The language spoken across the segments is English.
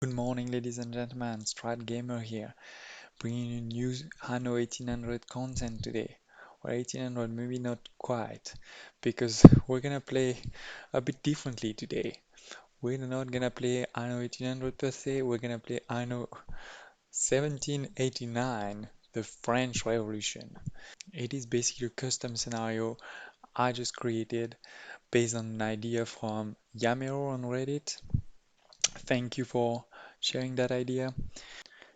Good morning, ladies and gentlemen. StratGamer here, bringing you new Anno 1800 content today. Or 1800, maybe not quite, because we're gonna play a bit differently today. We're not gonna play Anno 1800 per se, we're gonna play Anno 1789, the French Revolution. It is basically a custom scenario I just created based on an idea from Yamero on Reddit. Thank you for sharing that idea.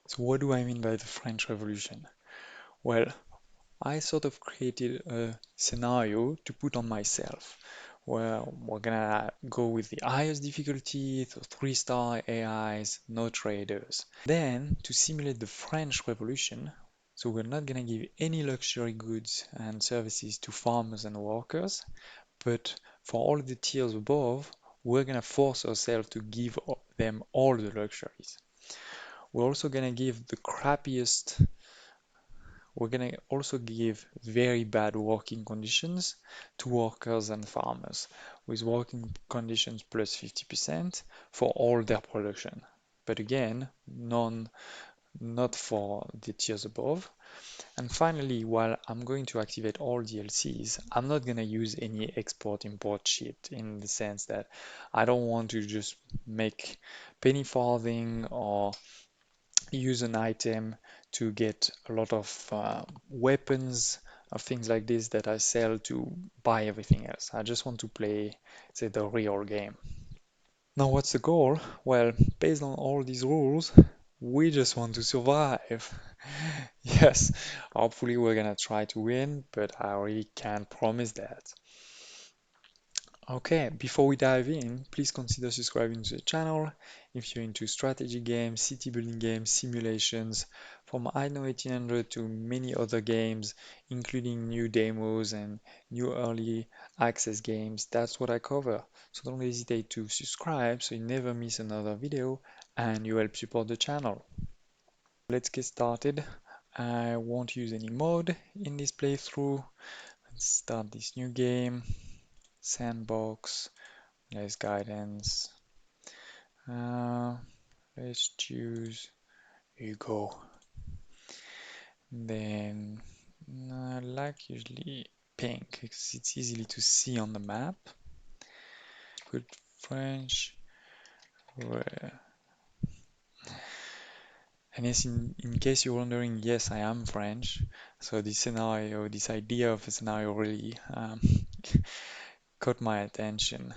So what do I mean by the French Revolution? Well, I sort of created a scenario to put on myself where we're gonna go with the highest difficulty, so 3-star AIs, no traders. Then to simulate the French Revolution, so we're not gonna give any luxury goods and services to farmers and workers, but for all the tiers above, we're gonna force ourselves to give them all the luxuries. We're also gonna give the crappiest, we're gonna also give very bad working conditions to workers and farmers, with working conditions plus 50% for all their production. But again, not for the tiers above. And finally, while I'm going to activate all DLCs, I'm not gonna use any export import shit in the sense that I don't want to just make penny farthing or use an item to get a lot of weapons or things like this that I sell to buy everything else. I just want to play, say, the real game. Now, what's the goal? Well, based on all these rules, we just want to survive. Yes, hopefully we're gonna try to win, but I really can't promise that. Okay, before we dive in, please consider subscribing to the channel if you're into strategy games, city building games, simulations, from Anno 1800 to many other games, including new demos and new early access games. That's what I cover. So don't hesitate to subscribe so you never miss another video and you help support the channel. Let's get started. I won't use any mod in this playthrough. Let's start this new game. Sandbox. There's guidance. Uh, let's choose Hugo. Then I like usually pink because it's easily to see on the map. Good French. And yes, in case you're wondering, yes, I am French. So this scenario, this idea of a scenario really caught my attention.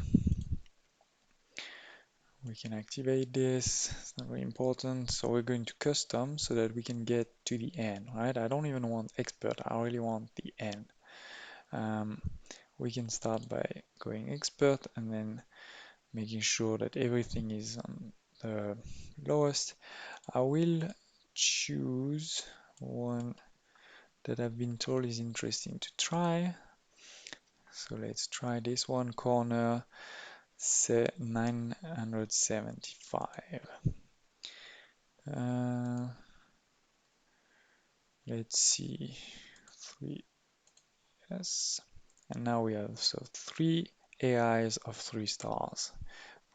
We can activate this, it's not very important. So we're going to custom so that we can get to the end, right? I don't even want expert, I really want the end. We can start by going expert and then making sure that everything is on the lowest. I will choose one that I've been told is interesting to try. So let's try this one, corner 975. Let's see, 3, yes. And now we have so 3 AIs of 3 stars.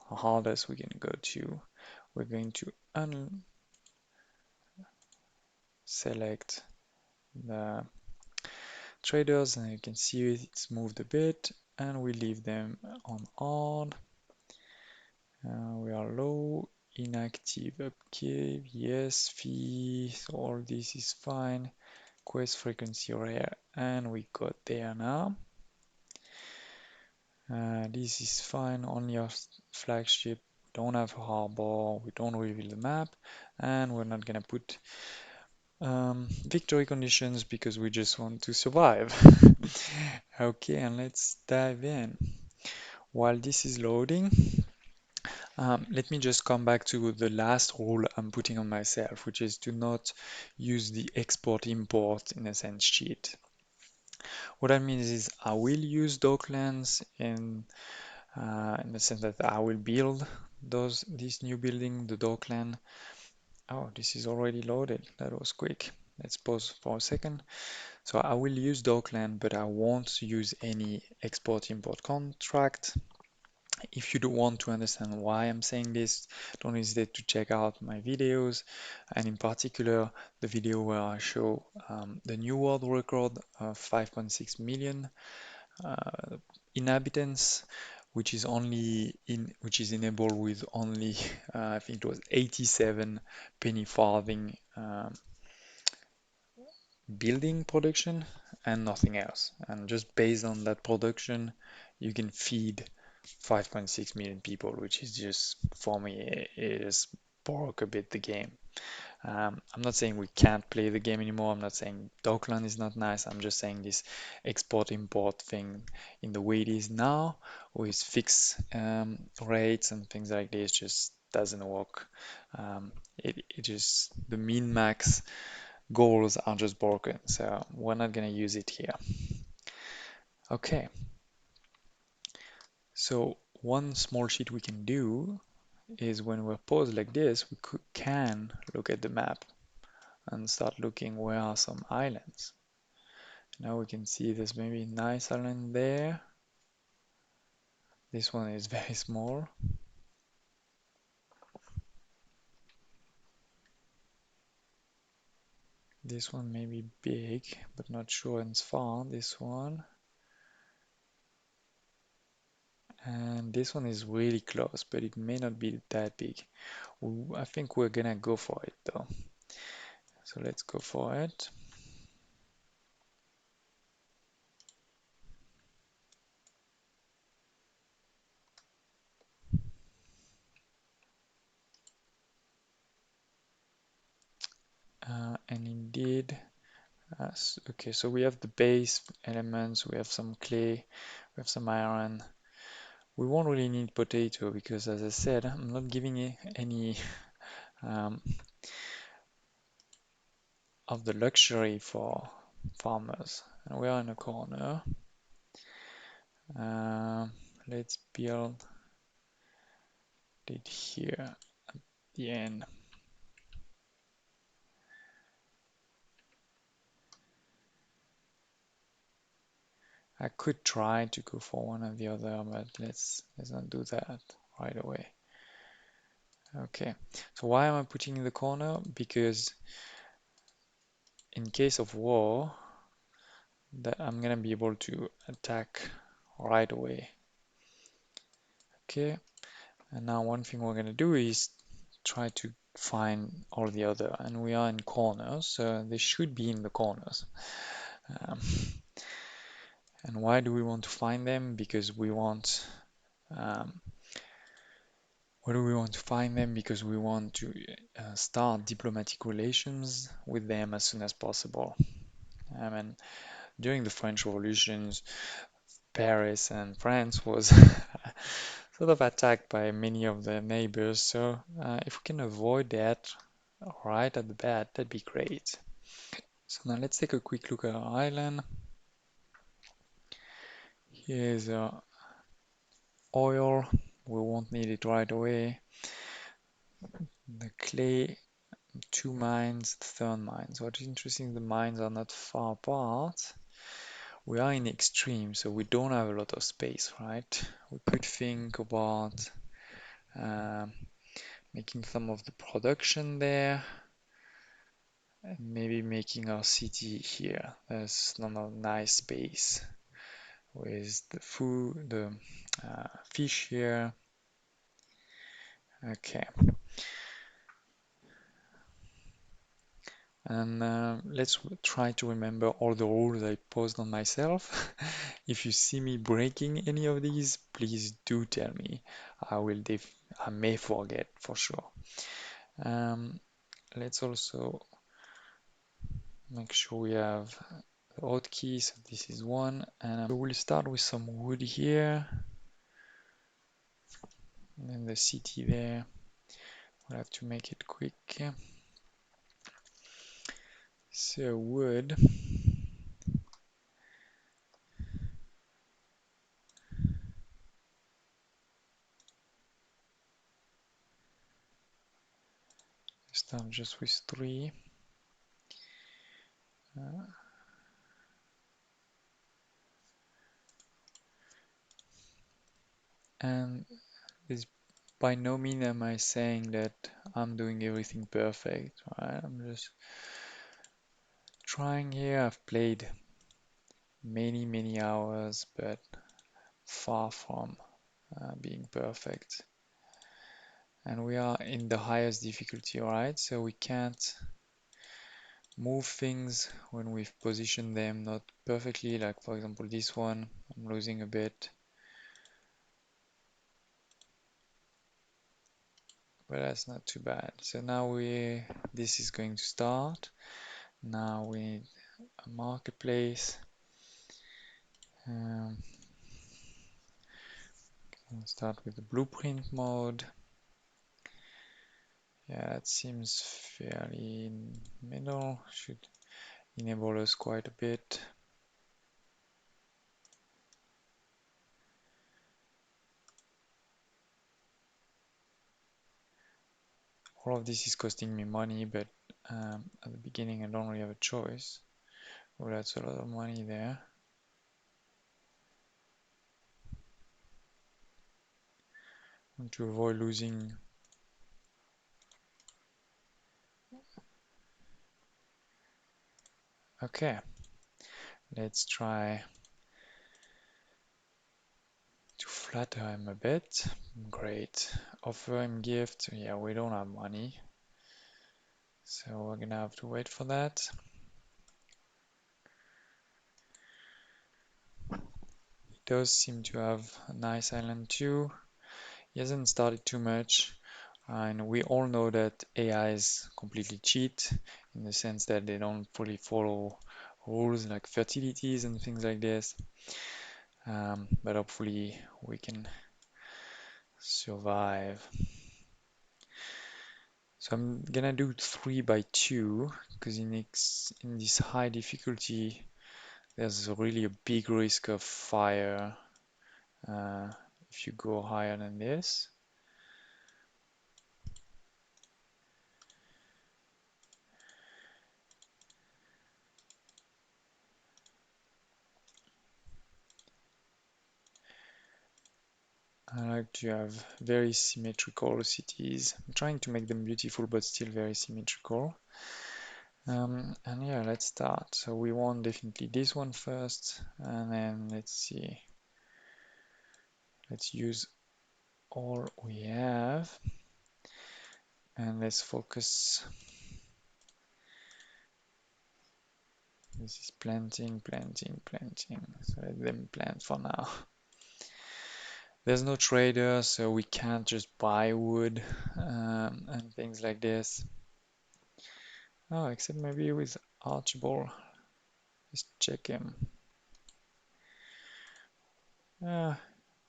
How hardest we can go to. We're going to unselect the traders, and you can see it's moved a bit, and we leave them on hard. We are low, inactive, upkeep, yes, fee, so all this is fine. Quest frequency rare, and we got there now. This is fine on your flagship. Don't have a harbor, we don't reveal the map, and we're not gonna put victory conditions because we just want to survive. Okay, and let's dive in. While this is loading, let me just come back to the last rule I'm putting on myself, which is to not use the export-import, in a sense, cheat. What that means is I will use docklands in the sense that I will build this new building, the dockland. Oh, this is already loaded. That was quick. Let's pause for a second. So I will use dockland, but I won't use any export-import contract. If you do want to understand why I'm saying this, don't hesitate to check out my videos, and in particular the video where I show the new world record of 5.6 million uh, inhabitants, which is enabled with only I think it was 87 penny farthing building production and nothing else. And just based on that production, you can feed 5.6 million people, which is just, for me, it is broke a bit the game. I'm not saying we can't play the game anymore. I'm not saying Dockland is not nice. I'm just saying this export-import thing in the way it is now with fixed rates and things like this just doesn't work. It just, the min-max goals are just broken, so we're not gonna use it here. Okay, so one small cheat we can do is when we're paused like this, we can look at the map and start looking where are some islands. Now we can see there's maybe a nice island there. This one is very small. This one may be big, but not sure and it's far. This one. And this one is really close, but it may not be that big. I think we're gonna go for it though. So let's go for it. And indeed, okay, so we have the base elements, we have some clay, we have some iron. We won't really need potato because, as I said, I'm not giving it any um, of the luxury for farmers. And we are in a corner. Uh, let's build it here at the end. I could try to go for one or the other, but let's not do that right away. Okay, so why am I putting in the corner? Because in case of war, that I'm gonna be able to attack right away. Okay, and now one thing we're gonna do is try to find all the other, and we are in corners, so they should be in the corners. Um, and why do we want to find them? Because we want why do we want to find them? Because we want to start diplomatic relations with them as soon as possible. I mean, during the French Revolutions, Paris and France was sort of attacked by many of their neighbors. So if we can avoid that right at the bat, that'd be great. So now let's take a quick look at our island. Here's oil. We won't need it right away. The clay, 2 mines, the third mines. What's interesting, the mines are not far apart. We are in extreme, so we don't have a lot of space, right? We could think about making some of the production there, and maybe making our city here. There's not a nice space with the food, the fish here. Okay. And let's try to remember all the rules I posed on myself. If you see me breaking any of these, please do tell me. I may forget for sure. Let's also make sure we have the hotkey. So this is one, and we'll start with some wood here, and then the city there. We'll have to make it quick. So wood. Start just with 3. And this, by no means am I saying that I'm doing everything perfect, right? I'm just trying here. I've played many hours, but far from being perfect. And we are in the highest difficulty, right? So we can't move things when we've positioned them not perfectly. Like for example, this one, I'm losing a bit, but that's not too bad. So now this is going to start. Now we need a marketplace. Um, we'll start with the blueprint mode. Yeah, that seems fairly in middle. Should enable us quite a bit. All of this is costing me money, but at the beginning I don't really have a choice. Oh, that's a lot of money there. And to avoid losing. Okay, let's try to flatter him a bit. Great. Offer him gift. Yeah, we don't have money, so we're gonna have to wait for that. He does seem to have a nice island too. He hasn't started too much, and we all know that AIs completely cheat in the sense that they don't fully follow rules like fertilities and things like this. But hopefully we can survive. So I'm gonna do 3 by 2 because in this high difficulty there's really a big risk of fire uh, if you go higher than this. I like to have very symmetrical cities. I'm trying to make them beautiful but still very symmetrical. And yeah, let's start. So we want definitely this one first, and then let's see. Let's use all we have, and let's focus. This is planting. So let them plant for now. There's no trader, so we can't just buy wood and things like this. Oh, except maybe with Archibald. Let's check him.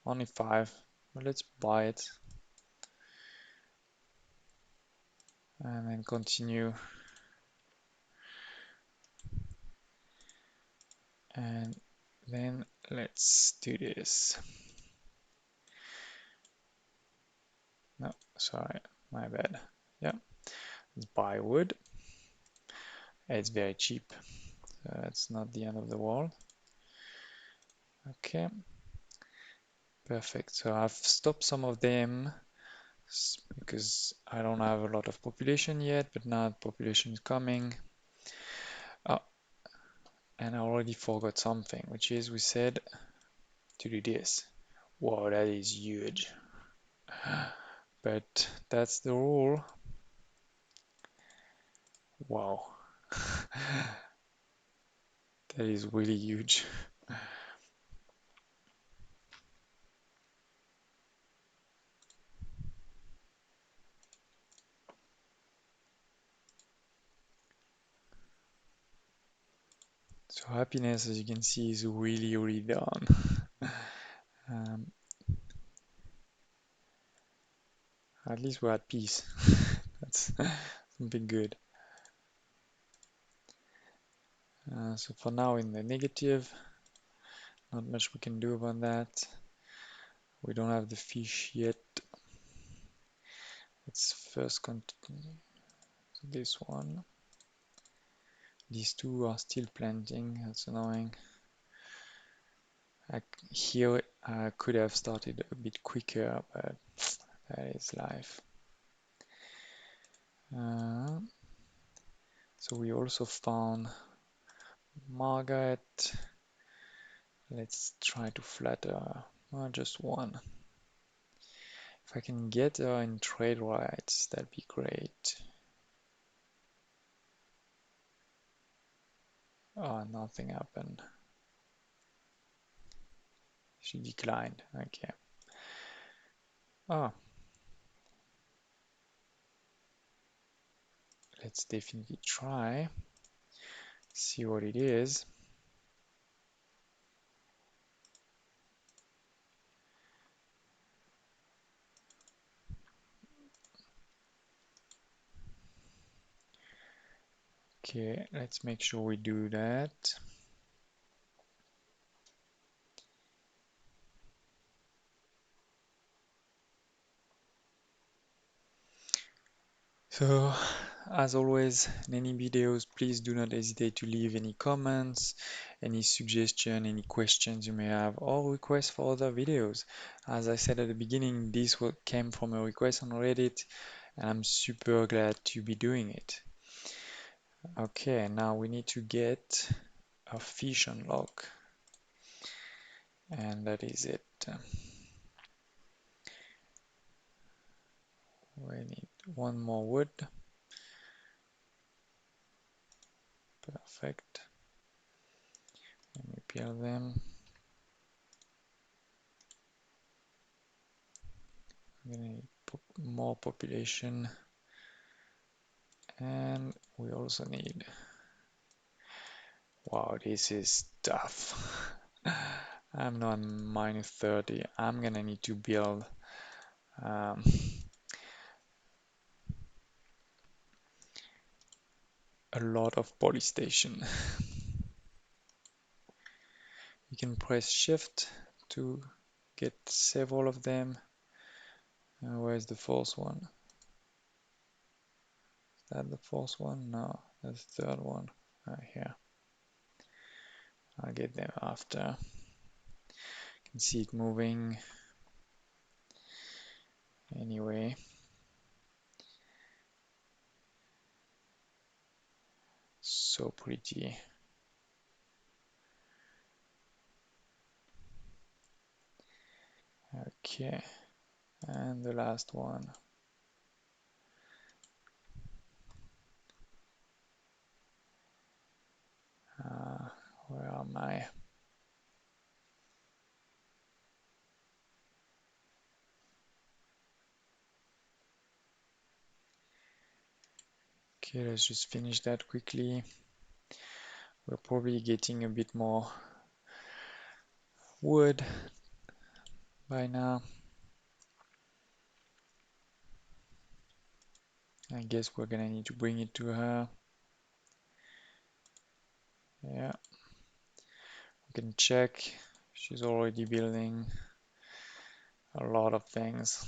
Only 5, but let's buy it. And then continue. And then let's do this. No, sorry, my bad. Yeah, let's buy wood. It's very cheap, so it's not the end of the world. Okay, perfect. So I've stopped some of them because I don't have a lot of population yet, but now population is coming. Oh, and I already forgot something, which is we said to do this. Whoa, that is huge. But that's the rule. Wow. That is really huge. So happiness, as you can see, is really down. Um, at least we're at peace. That's something good. So for now in the negative, not much we can do about that. We don't have the fish yet. Let's first continue this one. These two are still planting, that's annoying. Here I could have started a bit quicker, but that is life. Uh, so we also found Margaret. Let's try to flatter just one. If I can get her in trade rights, that'd be great. Oh, nothing happened. She declined. Okay. Oh, let's definitely try. See what it is. Okay, let's make sure we do that. So, as always, in any videos, please do not hesitate to leave any comments, any suggestion, any questions you may have, or requests for other videos. As I said at the beginning, this came from a request on Reddit, and I'm super glad to be doing it. Okay, now we need to get a fish unlock, and that is it. We need one more wood. Perfect. And we peel them. I'm gonna need more population, and we also need. Wow, this is tough. I'm not minus 30. I'm gonna need to build um, a lot of police station. You can press shift to get several of them. Where's the fourth one? Is that the fourth one? No, that's the third one. Here. I'll get them after. You can see it moving. Anyway. So pretty. Okay. And the last one. Where am I? Okay, let's just finish that quickly. We're probably getting a bit more wood by now. I guess we're gonna need to bring it to her. Yeah, we can check. She's already building a lot of things.